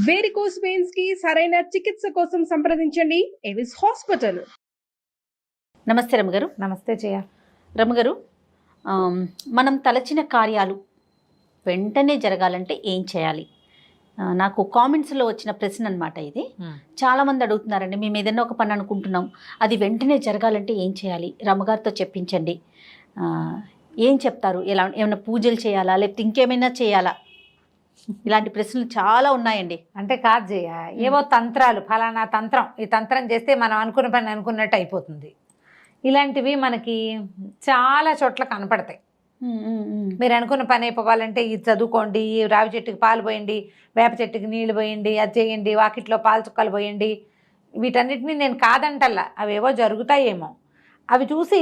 Varicose veins కి సరైన చికిత్స కోసం సంప్రదించండి ఎవిస్ హాస్పిటల్. నమస్తే రమగారు. నమస్తే జయ. రమగారు, మనం తలచిన కార్యాలు వెంటనే జరగాలంటే ఏం చేయాలి? నాకు కామెంట్స్లో వచ్చిన ప్రశ్న అనమాట ఇది. చాలామంది అడుగుతున్నారండి, మేము ఏదైనా ఒక పని అనుకుంటున్నాం, అది వెంటనే జరగాలంటే ఏం చేయాలి? రమగారితో చెప్పించండి. ఏం చెప్తారు? ఏమైనా పూజలు చేయాలా, లేకపోతే ఇంకేమైనా చేయాలా? ఇలాంటి ప్రశ్నలు చాలా ఉన్నాయండి. అంటే కాదు జయ, ఏవో తంత్రాలు, ఫలానా తంత్రం, ఈ తంత్రం చేస్తే మనం అనుకున్న పని అనుకున్నట్టు అయిపోతుంది, ఇలాంటివి మనకి చాలా చోట్ల కనపడతాయి. మీరు అనుకున్న పని అయిపోవాలంటే ఇది చదువుకోండి, ఈ రావి చెట్టుకి పాలు పోయండి, వేప చెట్టుకి నీళ్లు పోయండి, అది చేయండి, వాకిట్లో పాలు చుక్కలు పోయండి. వీటన్నిటిని నేను కాదంటల్లా, అవేవో జరుగుతాయేమో, అవి చూసి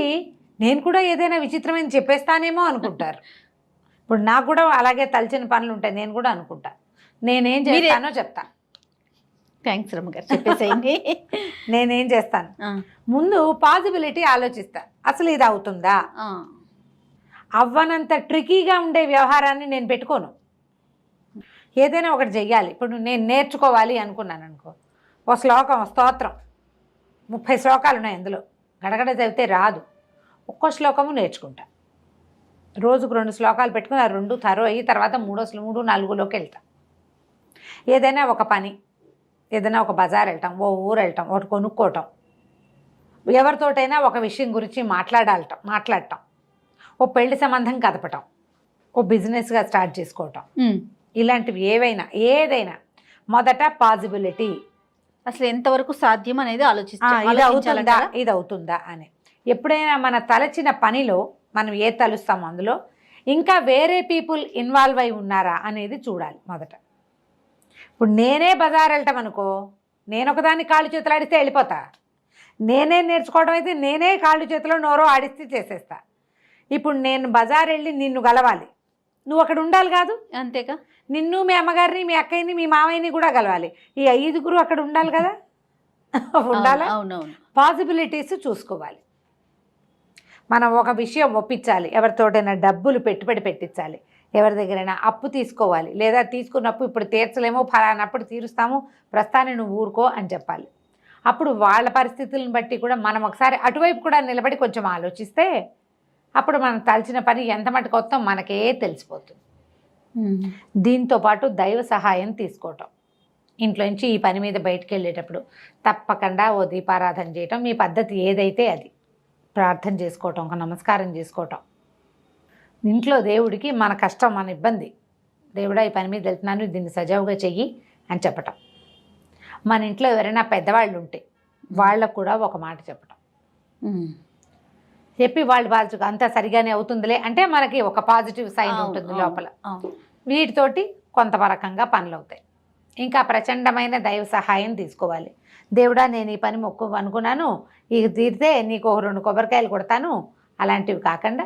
నేను కూడా ఏదైనా విచిత్రమైన చెప్పేస్తానేమో అనుకుంటారు. ఇప్పుడు నాకు కూడా అలాగే తలచిన పనులు ఉంటాయి, నేను కూడా అనుకుంటా. నేనేం చేస్తానో చెప్తా. థ్యాంక్స్ రమ్మగారు, చెప్పేసేయండి. నేనేం చేస్తాను, ముందు పాజిబిలిటీ ఆలోచిస్తా. అసలు ఇది అవుతుందా? అవ్వనంత ట్రికీగా ఉండే వ్యవహారాన్ని నేను పెట్టుకోను. ఏదైనా ఒకటి చెయ్యాలి. ఇప్పుడు నేను నేర్చుకోవాలి అనుకున్నాను అనుకో, ఒక శ్లోకం, స్తోత్రం 30 శ్లోకాలు ఉన్నాయి అందులో, గడగడ చదివితే రాదు. ఒక్కో శ్లోకము నేర్చుకుంటా. రోజుకు 2 శ్లోకాలు పెట్టుకుని ఆ 2 తరో అయ్యి తర్వాత 3, 4లోకి వెళ్తాం. ఏదైనా ఒక పని, ఏదైనా ఒక బజార్ వెళ్తాం, ఓ ఊరు వెళ్తాం, ఒకటి కొనుక్కోవటం, ఎవరితోటైనా ఒక విషయం గురించి మాట్లాడటం, ఓ పెళ్లి సంబంధం కదపటం, ఓ బిజినెస్గా స్టార్ట్ చేసుకోవటం, ఇలాంటివి ఏదైనా మొదట పాజిబిలిటీ, అసలు ఎంతవరకు సాధ్యం అనేది ఇది అవుతుందా అని. ఎప్పుడైనా మన తలచిన పనిలో మనం తలుస్తామో అందులో ఇంకా వేరే పీపుల్ ఇన్వాల్వ్ అయి ఉన్నారా అనేది చూడాలి మొదట. ఇప్పుడు నేనే బజార్ వెళ్ళటం అనుకో, నేను ఒకదాన్ని కాళ్ళు చేతులు ఆడిస్తే వెళ్ళిపోతా. నేనే నేర్చుకోవడం అయితే నేనే కాళ్ళు చేతులు నోరో ఆడిస్తే చేసేస్తా. ఇప్పుడు నేను బజార్ వెళ్ళి నిన్ను గలవాలి, నువ్వు అక్కడ ఉండాలి కాదు? అంతేగా. నిన్ను, మీ అమ్మగారిని, మీ అక్కయ్యని, మీ మామయ్యని కూడా గలవాలి. ఈ 5గురు అక్కడ ఉండాలి కదా. ఉండాలా? అవునవును. పాసిబిలిటీస్ చూసుకోవాలి. మనం ఒక విషయం ఒప్పించాలి, ఎవరితోటైనా డబ్బులు పెట్టుబడి పెట్టించాలి, ఎవరి దగ్గరైనా అప్పు తీసుకోవాలి, లేదా తీసుకున్నప్పు ఇప్పుడు తీర్చలేమో, ఫలానప్పుడు తీరుస్తాము, ప్రస్తుతాన్ని నువ్వు ఊరుకో అని చెప్పాలి. అప్పుడు వాళ్ళ పరిస్థితులను బట్టి కూడా మనం ఒకసారి అటువైపు కూడా నిలబడి కొంచెం ఆలోచిస్తే అప్పుడు మనం తలచిన పని ఎంత మటుకు వస్తాం మనకే తెలిసిపోతుంది. దీంతోపాటు దైవ సహాయం తీసుకోవటం. ఇంట్లో నుంచి ఈ పని మీద బయటికి వెళ్ళేటప్పుడు తప్పకుండా ఓ దీపారాధన చేయటం, మీ పద్ధతి ఏదైతే అది ప్రార్థన చేసుకోవటం, ఒక నమస్కారం చేసుకోవటం. ఇంట్లో దేవుడికి మన కష్టం, మన ఇబ్బంది, దేవుడా ఈ పని మీద వెళ్తున్నాను, దీన్ని సజావుగా చెయ్యి అని చెప్పటం. మన ఇంట్లో ఎవరైనా పెద్దవాళ్ళు ఉంటే వాళ్ళకు కూడా ఒక మాట చెప్పటం. చెప్పి వాళ్ళు అంతా సరిగానే అవుతుందిలే అంటే మనకి ఒక పాజిటివ్ సైన్ ఉంటుంది లోపల. వీటితోటి కొంత రకంగా పనులు అవుతాయి. ఇంకా ప్రచండమైన దైవ సహాయం తీసుకోవాలి. దేవుడా నేను ఈ పని మొక్కు అనుకున్నాను, ఇక తీరితే నీకు 2 కొబ్బరికాయలు కొడతాను, అలాంటివి కాకుండా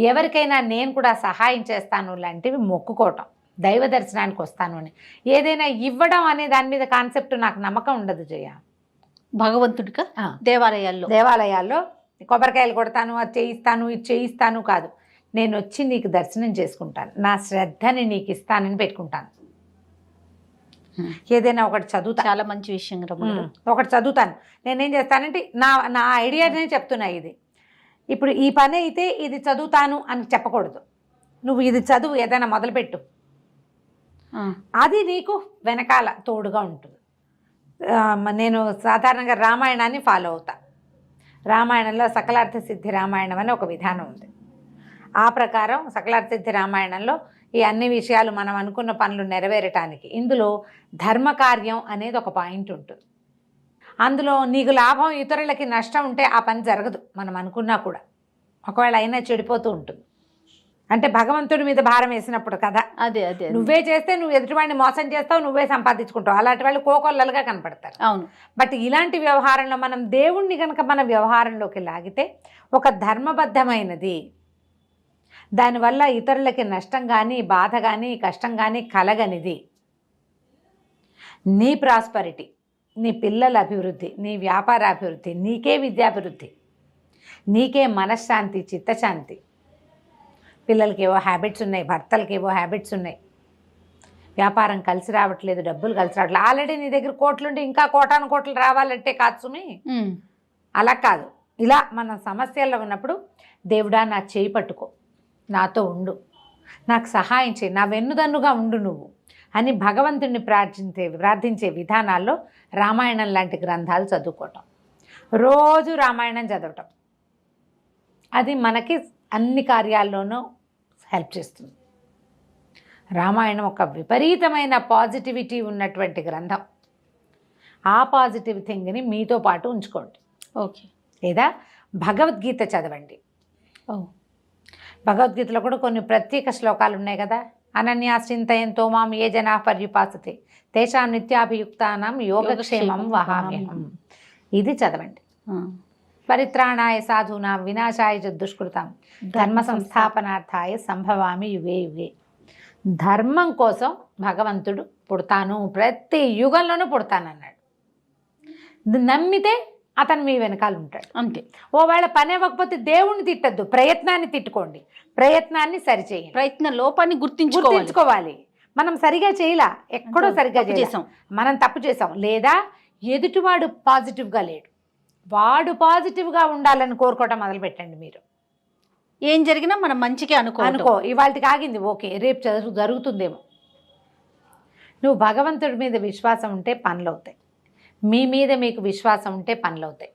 ఎవరికైనా నేను కూడా సహాయం చేస్తాను లాంటివి మొక్కుకోవటం. దైవ దర్శనానికి వస్తాను అని ఏదైనా ఇవ్వడం అనే దాని మీద కాన్సెప్ట్ నాకు నమ్మకం ఉండదు జయ. భగవంతుడిగా దేవాలయాల్లో కొబ్బరికాయలు కొడతాను, అది చేయిస్తాను, ఇది చేయిస్తాను కాదు, నేను వచ్చి నీకు దర్శనం చేసుకుంటాను, నా శ్రద్ధని నీకు ఇస్తానని పెట్టుకుంటాను. ఏదైనా ఒకటి చదువుతా, చాలా మంచి విషయం. ఒకటి చదువుతాను. నేనేం చేస్తానంటే నా ఐడియానే చెప్తున్నా. ఇది ఇప్పుడు ఈ పని అయితే ఇది చదువుతాను అని చెప్పకూడదు. నువ్వు ఇది చదువు, ఏదైనా మొదలుపెట్టు, అది నీకు వెనకాల తోడుగా ఉంటుంది. నేను సాధారణంగా రామాయణాన్ని ఫాలో అవుతా. రామాయణంలో సకలార్థ సిద్ధి రామాయణం అని ఒక విధానం ఉంది. ఆ ప్రకారం సకలార్థ సిద్ధి రామాయణంలో ఈ అన్ని విషయాలు మనం అనుకున్న పనులు నెరవేరటానికి ఇందులో ధర్మకార్యం అనేది ఒక పాయింట్ ఉంటుంది. అందులో నీకు లాభం, ఇతరులకి నష్టం ఉంటే ఆ పని జరగదు మనం అనుకున్నా కూడా. ఒకవేళ అయినా చెడిపోతూ ఉంటుంది. అంటే భగవంతుడి మీద భారం వేసినప్పుడు కదా. అదే నువ్వే చేస్తే నువ్వు ఎదుటివాడిని మోసం చేస్తావు, నువ్వే సంపాదించుకుంటావు, అలాంటి వాళ్ళు కోకొల్లలుగా కనపడతారు. అవును. బట్ ఇలాంటి వ్యవహారంలో మనం దేవుణ్ణి కనుక మన వ్యవహారంలోకి లాగితే ఒక ధర్మబద్ధమైనది, దానివల్ల ఇతరులకి నష్టం కానీ, బాధ కానీ, కష్టం కానీ కలగనిది, నీ ప్రాస్పరిటీ, నీ పిల్లల అభివృద్ధి, నీ వ్యాపార అభివృద్ధి, నీకే విద్యాభివృద్ధి, నీకే మనశ్శాంతి, చిత్తశాంతి. పిల్లలకి ఏవో హ్యాబిట్స్ ఉన్నాయి, భర్తలకి ఏవో హ్యాబిట్స్ ఉన్నాయి, వ్యాపారం కలిసి రావట్లేదు, డబ్బులు కలిసి రావట్లేదు. ఆల్రెడీ నీ దగ్గర కోట్లుంటే ఇంకా కోటాను కోట్లు రావాలంటే కాదు సుమి. అలా కాదు. ఇలా మన సమస్యల్లో ఉన్నప్పుడు దేవుడా నా చేయి పట్టుకో, నాతో ఉండు, నాకు సహాయం చేయి, నా వెన్నుదన్నుగా ఉండు నువ్వు అని భగవంతుడిని ప్రార్థించే విధానాల్లో రామాయణం లాంటి గ్రంథాలు చదువుకోవటం, రోజు రామాయణం చదవటం, అది మనకి అన్ని కార్యాల్లోనూ హెల్ప్ చేస్తుంది. రామాయణం ఒక విపరీతమైన పాజిటివిటీ ఉన్నటువంటి గ్రంథం. ఆ పాజిటివ్ థింగ్ని మీతో పాటు ఉంచుకోండి. ఓకే. లేదా భగవద్గీత చదవండి. భగవద్గీతలో కూడా కొన్ని ప్రత్యేక శ్లోకాలు ఉన్నాయి కదా. అనన్యాశ్చింతయంతో మాం ఏ జనా పర్యుపాసతే తేషాం నిత్యాభియుక్తానాం యోగక్షేమం వహామ్యహం. ఇది చదవండి. పరిత్రాణాయ సాధూనాం వినాశాయ చ దుష్కృతాం ధర్మ సంస్థాపనార్థాయ సంభవామి యుగే యుగే. ధర్మం కోసం భగవంతుడు పుడతాను, ప్రతి యుగంలోనూ పుడతానన్నాడు. నమ్మితే అతను మీ వెనకాల ఉంటాడు అంతే. ఓవేళ పని అవ్వకపోతే దేవుణ్ణి తిట్టద్దు, ప్రయత్నాన్ని తిట్టుకోండి, ప్రయత్నాన్ని సరిచేయండి. ప్రయత్న లోపాన్ని గుర్తించుకోవాలి. మనం సరిగా చేయలా, ఎక్కడో సరిగ్గా చేసాం, మనం తప్పు చేసాం, లేదా ఎదుటివాడు పాజిటివ్గా లేడు, వాడు పాజిటివ్గా ఉండాలని కోరుకోవటం మొదలు పెట్టండి. మీరు ఏం జరిగినా మనం మంచిగా అనుకో. ఇవాళకి ఆగింది, ఓకే, రేపు జరుగుతుందేమో. నువ్వు భగవంతుడి మీద విశ్వాసం ఉంటే పనులు అవుతాయి, మీ మీద మీకు విశ్వాసం ఉంటే పనులు అవుతాయి.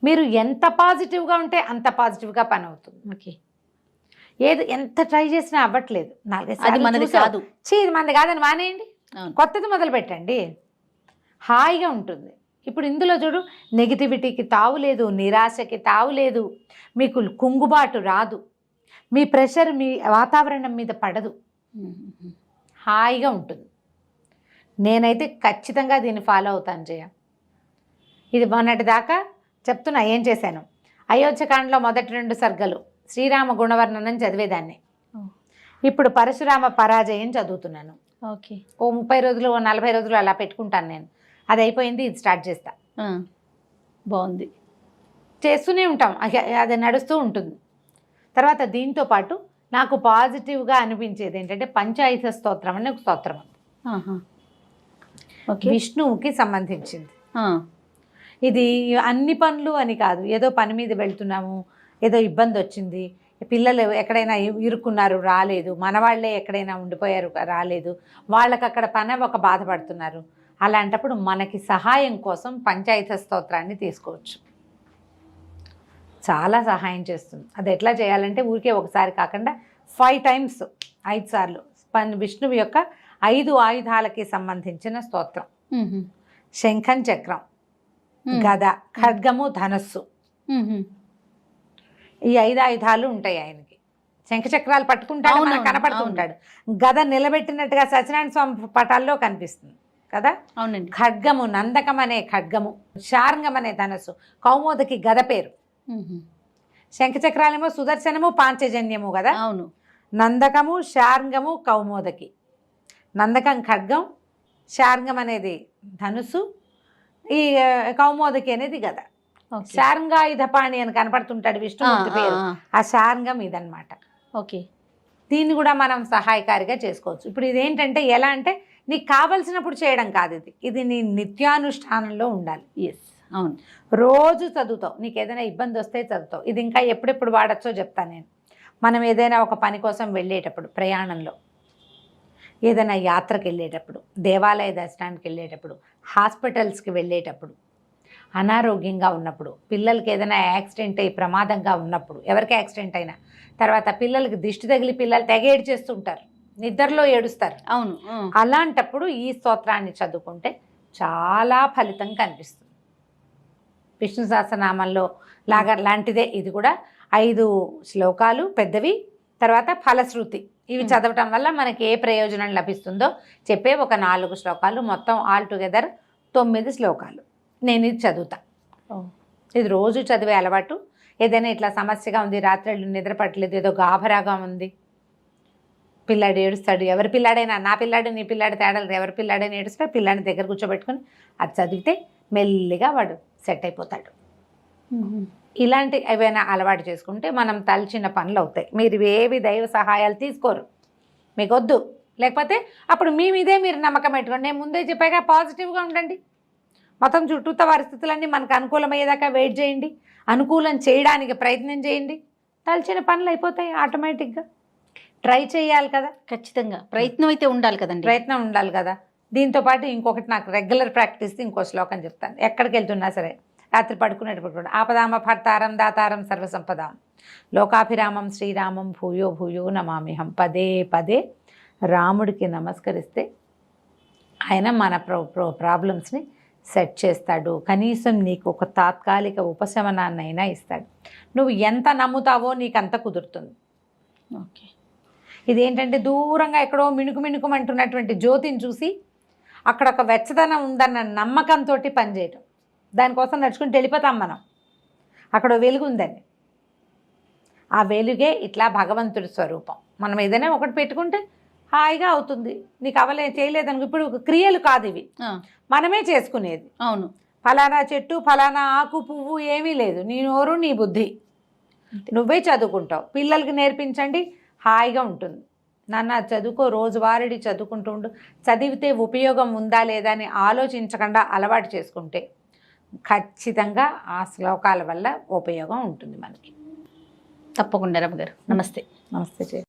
మీరు ఎంత పాజిటివ్గా ఉంటే అంత పాజిటివ్గా పని అవుతుంది. ఓకే. ఏది ఎంత ట్రై చేసినా అవ్వట్లేదు, 4 అది మనది కాదు, ఇది మనది కాదని మానేయండి, కొత్తది మొదలు పెట్టండి, హాయిగా ఉంటుంది. ఇప్పుడు ఇందులో చూడు, నెగిటివిటీకి తావు లేదు, నిరాశకి తావు లేదు, మీకు కుంగుబాటు రాదు, మీ ప్రెషర్ మీ వాతావరణం మీద పడదు, హాయిగా ఉంటుంది. నేనైతే ఖచ్చితంగా దీన్ని ఫాలో అవుతాను జయ. ఇది మొన్నటి దాకా చెప్తున్నా ఏం చేశాను. అయోధ్యకాండలో మొదటి 2 సర్గలు శ్రీరామ గుణవర్ణనం చదివేదాన్ని. ఇప్పుడు పరశురామ పరాజయం చదువుతున్నాను. ఓకే. ఓ 30 రోజులు, ఓ 40 రోజులు అలా పెట్టుకుంటాను నేను. అది అయిపోయింది, ఇది స్టార్ట్ చేస్తా. బాగుంది. చేస్తూనే ఉంటాం, అది నడుస్తూ ఉంటుంది. తర్వాత దీంతో పాటు నాకు పాజిటివ్గా అనిపించేది ఏంటంటే పంచాయుధ స్తోత్రం అని ఒక స్తోత్రం ఉంది. విష్ణువుకి సంబంధించింది. ఇది అన్ని పనులు అని కాదు, ఏదో పని మీద వెళ్తున్నాము, ఏదో ఇబ్బంది వచ్చింది, పిల్లలు ఎక్కడైనా ఇరుక్కున్నారు రాలేదు, మనవాళ్లే ఎక్కడైనా ఉండిపోయారు రాలేదు, వాళ్ళకి అక్కడ పని ఒక బాధపడుతున్నారు. అలాంటప్పుడు మనకి సహాయం కోసం పంచాయత స్తోత్రాన్ని తీసుకోవచ్చు, చాలా సహాయం చేస్తుంది. అది ఎట్లా చేయాలంటే ఊరికే ఒకసారి కాకుండా 5 టైమ్స్ 5 సార్లు విష్ణువు యొక్క 5 ఆయుధాలకి సంబంధించిన స్తోత్రం. శంఖం, చక్రం, గద, ఖడ్గము, ధనస్సు, ఈ 5 ఆయుధాలు ఉంటాయి ఆయనకి. శంఖచక్రాలు పట్టుకుంటాడు, మనకు కనపడుతూ ఉంటాడు. గద నిలబెట్టినట్టుగా సత్యనారాయణ స్వామి పటాల్లో కనిపిస్తుంది కదా. అవునండి. ఖడ్గము నందకం అనే ఖడ్గము, శార్ంగం అనే ధనస్సు, కౌమోదకి గద పేరు. శంఖచక్రాలేమో సుదర్శనము, పాంచజన్యము కదా. అవును. నందకము, శార్ంగము, కౌమోదకి. నందకం ఖడ్గం, శార్ంగం అనేది ధనుసు, ఈ కౌమోదకి అనేది గద. శార్ంగాయుధపాణి అని కనపడుతుంటాడు విష్ణుమూర్తి పేరు, ఆ శార్ంగం ఇదన్నమాట. ఓకే. దీన్ని కూడా మనం సహాయకారిగా చేసుకోవచ్చు. ఇప్పుడు ఇదేంటంటే ఎలా అంటే నీకు కావలసినప్పుడు చేయడం కాదు, ఇది నీ నిత్యానుష్ఠానంలో ఉండాలి. ఎస్, అవును. రోజు చదువుతావు, నీకు ఏదైనా ఇబ్బంది వస్తే చదువుతావు. ఇది ఇంకా ఎప్పుడెప్పుడు వాడచ్చో చెప్తాను నేను. మనం ఏదైనా ఒక పని కోసం వెళ్ళేటప్పుడు, ప్రయాణంలో, ఏదైనా యాత్రకు వెళ్ళేటప్పుడు, దేవాలయ దర్శనానికి వెళ్ళేటప్పుడు, హాస్పిటల్స్కి వెళ్ళేటప్పుడు, అనారోగ్యంగా ఉన్నప్పుడు, పిల్లలకి ఏదైనా యాక్సిడెంట్ అయ్యి ప్రమాదంగా ఉన్నప్పుడు, ఎవరికి యాక్సిడెంట్ అయినా తర్వాత పిల్లలకి దిష్టి తగిలి పిల్లలు తెగ ఏడ్చేస్తుంటారు, నిద్రలో ఏడుస్తారు. అవును. అలాంటప్పుడు ఈ స్తోత్రాన్ని చదువుకుంటే చాలా ఫలితం కనిపిస్తుంది. విష్ణు సహస్రనామంలో లాంటిదే ఇది కూడా. 5 శ్లోకాలు పెద్దవి, తర్వాత ఫలశ్రుతి. ఇవి చదవటం వల్ల మనకి ఏ ప్రయోజనం లభిస్తుందో చెప్పే ఒక 4 శ్లోకాలు, మొత్తం ఆల్ టుగెదర్ 9 శ్లోకాలు. నేను ఇది చదువుతా. ఇది రోజు చదివే అలవాటు. ఏదైనా ఇట్లా సమస్యగా ఉంది, రాత్రులు నిద్ర పట్టలేదు, ఏదో గాభరాగా ఉంది, పిల్లాడు ఏడుస్తాడు, ఎవరి పిల్లాడైనా, నా పిల్లాడు నీ పిల్లాడు తేడాలి, ఎవరి పిల్లాడైనా ఏడుస్తాడు, పిల్లాడిని దగ్గర కూర్చోబెట్టుకొని అది చదివితే మెల్లిగా వాడు సెట్ అయిపోతాడు. ఇలాంటి ఏవైనా అలవాటు చేసుకుంటే మనం తలచిన పనులు అవుతాయి. మీరు ఏవి దైవ సహాయాలు తీసుకోరు, మీకు వద్దు, లేకపోతే అప్పుడు మీ మీదే మీరు నమ్మకం పెట్టుకోండి. నేను ముందే చెప్పాక పాజిటివ్గా ఉండండి. మొత్తం చుట్టూత పరిస్థితులన్నీ మనకు అనుకూలమయ్యేదాకా వెయిట్ చేయండి, అనుకూలం చేయడానికి ప్రయత్నం చేయండి, తలచిన పనులు అయిపోతాయి ఆటోమేటిక్గా. ట్రై చేయాలి కదా, ఖచ్చితంగా ప్రయత్నం అయితే ఉండాలి కదండి. ప్రయత్నం ఉండాలి కదా. దీంతోపాటు ఇంకొకటి నాకు రెగ్యులర్ ప్రాక్టీస్ ఇంకో శ్లోకం చెప్తాను. ఎక్కడికి వెళ్తున్నా సరే రాత్రి పడుకునేటప్పుడు కూడా ఆపదామ భర్తారం దాతారం సర్వసంపదాం లోకాభిరామం శ్రీరామం భూయో భూయో నమామిహం. పదే పదే రాముడికి నమస్కరిస్తే ఆయన మన ప్రాబ్లమ్స్ని సెట్ చేస్తాడు. కనీసం నీకు ఒక తాత్కాలిక ఉపశమనాన్నైనా ఇస్తాడు. నువ్వు ఎంత నమ్ముతావో నీకు అంత కుదురుతుంది. ఓకే. ఇదేంటంటే దూరంగా ఎక్కడో మిణుకుమంటున్నటువంటి జ్యోతిని చూసి అక్కడ ఒక వెచ్చదనం ఉందన్న నమ్మకంతో పనిచేయటం. దానికోసం నడుచుకుంటూ వెళ్ళిపోతాం మనం. అక్కడ వెలుగు ఉందని, ఆ వెలుగే ఇట్లా భగవంతుడి స్వరూపం. మనం ఏదైనా ఒకటి పెట్టుకుంటే హాయిగా అవుతుంది. నీకు చేయలేదనుకో, ఇప్పుడు క్రియలు కాదు ఇవి, మనమే చేసుకునేది. అవును. ఫలానా చెట్టు ఫలానా ఆకు పువ్వు ఏమీ లేదు, నీ నోరు నీ బుద్ధి, నువ్వే చదువుకుంటావు. పిల్లలకి నేర్పించండి, హాయిగా ఉంటుంది. నాన్న చదువుకో, రోజువారీ చదువుకుంటూ ఉండు, చదివితే ఉపయోగం ఉందా లేదా అని ఆలోచించకుండా అలవాటు చేసుకుంటే ఖచ్చితంగా ఆ శ్లోకాల వల్ల ఉపయోగం ఉంటుంది మనకి. తప్పకుండా రమ్మ గారు. నమస్తే. నమస్తే.